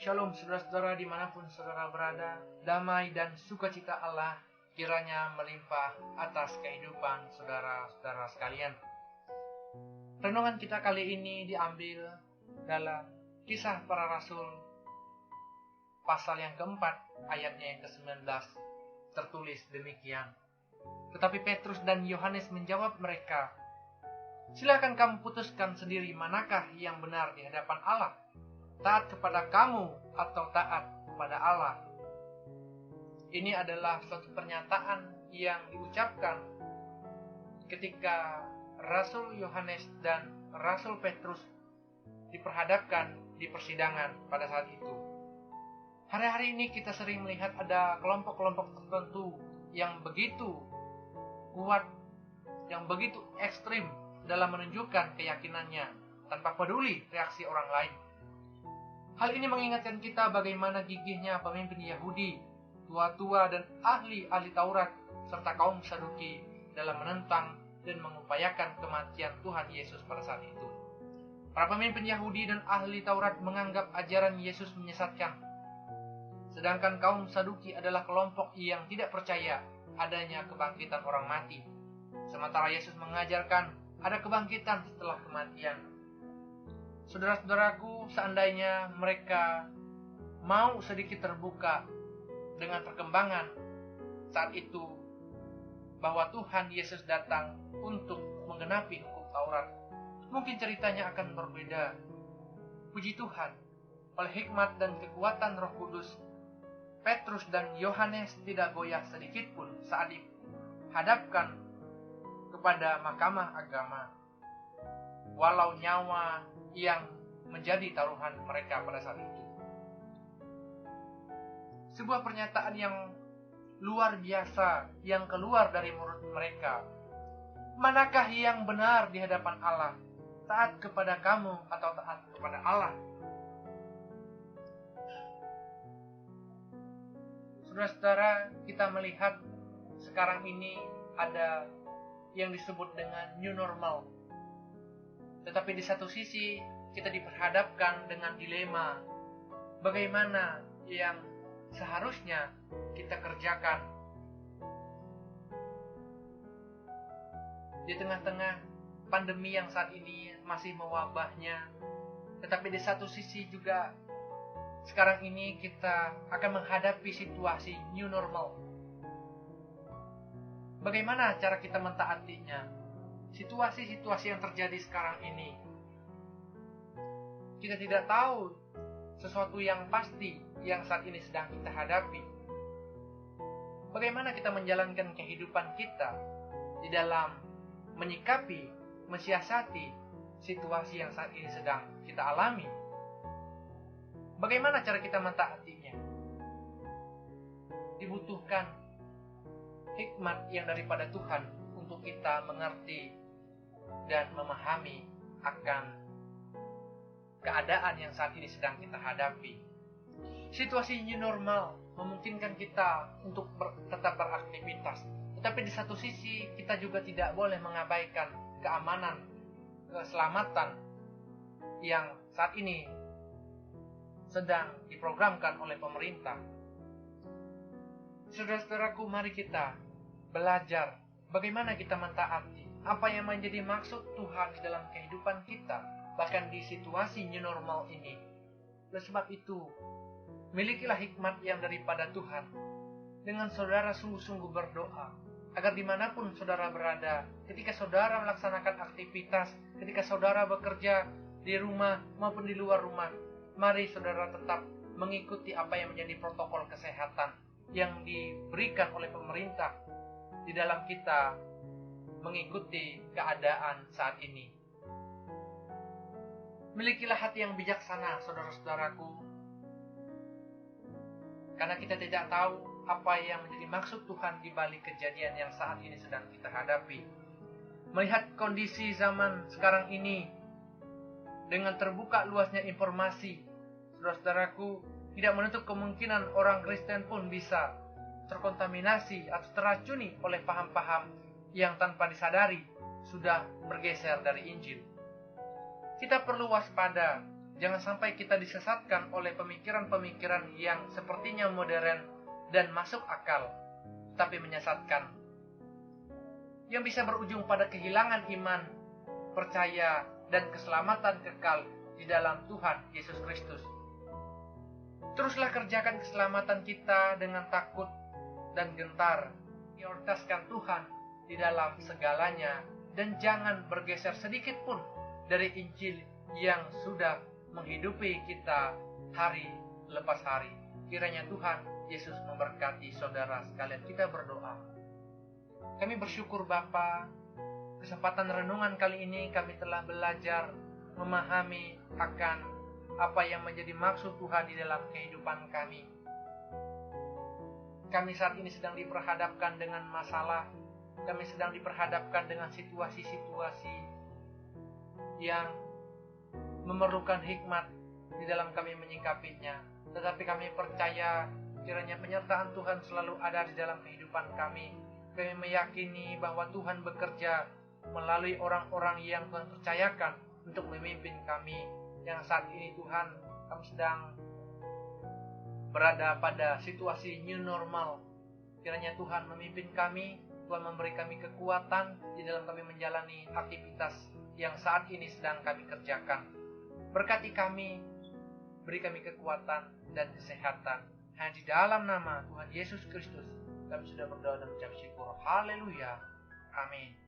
Shalom saudara-saudara dimanapun saudara berada, damai dan sukacita Allah kiranya melimpah atas kehidupan saudara-saudara sekalian. Renungan kita kali ini diambil dalam Kisah Para Rasul pasal yang keempat, ayatnya yang ke-19, tertulis demikian. Tetapi Petrus dan Yohanes menjawab mereka, "Silakan kamu putuskan sendiri manakah yang benar di hadapan Allah, taat kepada kamu atau taat kepada Allah." Ini adalah suatu pernyataan yang diucapkan ketika Rasul Yohanes dan Rasul Petrus diperhadapkan di persidangan pada saat itu. Hari-hari ini kita sering melihat ada kelompok-kelompok tertentu yang begitu kuat, yang begitu ekstrim dalam menunjukkan keyakinannya tanpa peduli reaksi orang lain. Hal ini mengingatkan kita bagaimana gigihnya pemimpin Yahudi, tua-tua dan ahli-ahli Taurat, serta kaum Saduki dalam menentang dan mengupayakan kematian Tuhan Yesus pada saat itu. Para pemimpin Yahudi dan ahli Taurat menganggap ajaran Yesus menyesatkan. Sedangkan kaum Saduki adalah kelompok yang tidak percaya adanya kebangkitan orang mati. Sementara Yesus mengajarkan ada kebangkitan setelah kematian. Saudara-saudaraku, seandainya mereka mau sedikit terbuka dengan perkembangan saat itu bahwa Tuhan Yesus datang untuk menggenapi hukum Taurat, mungkin ceritanya akan berbeda. Puji Tuhan, oleh hikmat dan kekuatan Roh Kudus, Petrus dan Yohanes tidak goyah sedikit pun saat dihadapkan kepada mahkamah agama, walau nyawa yang menjadi taruhan mereka pada saat itu. Sebuah pernyataan yang luar biasa yang keluar dari mulut mereka. Manakah yang benar di hadapan Allah? Taat kepada kamu atau taat kepada Allah? Saudara-saudara, kita melihat sekarang ini ada yang disebut dengan new normal. Tetapi di satu sisi kita diperhadapkan dengan dilema bagaimana yang seharusnya kita kerjakan di tengah-tengah pandemi yang saat ini masih mewabahnya. Tetapi di satu sisi juga sekarang ini kita akan menghadapi situasi new normal. Bagaimana cara kita mentaatinya? Situasi-situasi yang terjadi sekarang ini, kita tidak tahu sesuatu yang pasti yang saat ini sedang kita hadapi. Bagaimana kita menjalankan kehidupan kita di dalam menyikapi, mensiasati situasi yang saat ini sedang kita alami? Bagaimana cara kita mentaatinya? Dibutuhkan hikmat yang daripada Tuhan untuk kita mengerti dan memahami akan keadaan yang saat ini sedang kita hadapi. Situasi new normal memungkinkan kita untuk tetap beraktivitas, tetapi di satu sisi kita juga tidak boleh mengabaikan keamanan, keselamatan yang saat ini sedang diprogramkan oleh pemerintah. Saudara-saudaraku, mari kita belajar bagaimana kita mentaati apa yang menjadi maksud Tuhan di dalam kehidupan kita, bahkan di situasi new normal ini. Oleh sebab itu, milikilah hikmat yang daripada Tuhan dengan saudara sungguh-sungguh berdoa, agar dimanapun saudara berada, ketika saudara melaksanakan aktivitas, ketika saudara bekerja di rumah maupun di luar rumah, mari saudara tetap mengikuti apa yang menjadi protokol kesehatan yang diberikan oleh pemerintah di dalam kita mengikuti keadaan saat ini. Milikilah hati yang bijaksana, saudara-saudaraku, karena kita tidak tahu apa yang menjadi maksud Tuhan di balik kejadian yang saat ini sedang kita hadapi. Melihat kondisi zaman sekarang ini, dengan terbuka luasnya informasi, saudara-saudaraku, tidak menutup kemungkinan orang Kristen pun bisa terkontaminasi atau teracuni oleh paham-paham yang tanpa disadari sudah bergeser dari Injil. Kita perlu waspada Jangan sampai kita disesatkan oleh pemikiran-pemikiran yang sepertinya modern dan masuk akal, tapi menyesatkan, yang bisa berujung pada kehilangan iman, percaya, dan keselamatan kekal di dalam Tuhan Yesus Kristus. Teruslah kerjakan keselamatan kita dengan takut dan gentar. Prioritaskan Tuhan di dalam segalanya, dan jangan bergeser sedikit pun dari Injil yang sudah menghidupi kita hari lepas hari. Kiranya Tuhan Yesus memberkati saudara sekalian. Kita berdoa. Kami bersyukur Bapa, kesempatan renungan kali ini kami telah belajar memahami akan apa yang menjadi maksud Tuhan di dalam kehidupan kami. Kami saat ini sedang diperhadapkan dengan masalah, kami sedang diperhadapkan dengan situasi-situasi yang memerlukan hikmat di dalam kami menyikapinya. Tetapi kami percaya kiranya penyertaan Tuhan selalu ada di dalam kehidupan kami. Kami meyakini bahwa Tuhan bekerja melalui orang-orang yang Tuhan percayakan untuk memimpin kami. Yang saat ini Tuhan, kami sedang berada pada situasi new normal. Kiranya Tuhan memimpin kami, Tuhan memberi kami kekuatan di dalam kami menjalani aktivitas yang saat ini sedang kami kerjakan. Berkati kami, beri kami kekuatan dan kesehatan. Hanya di dalam nama Tuhan Yesus Kristus kami sudah berdoa dan mengucap syukur. Haleluya. Amin.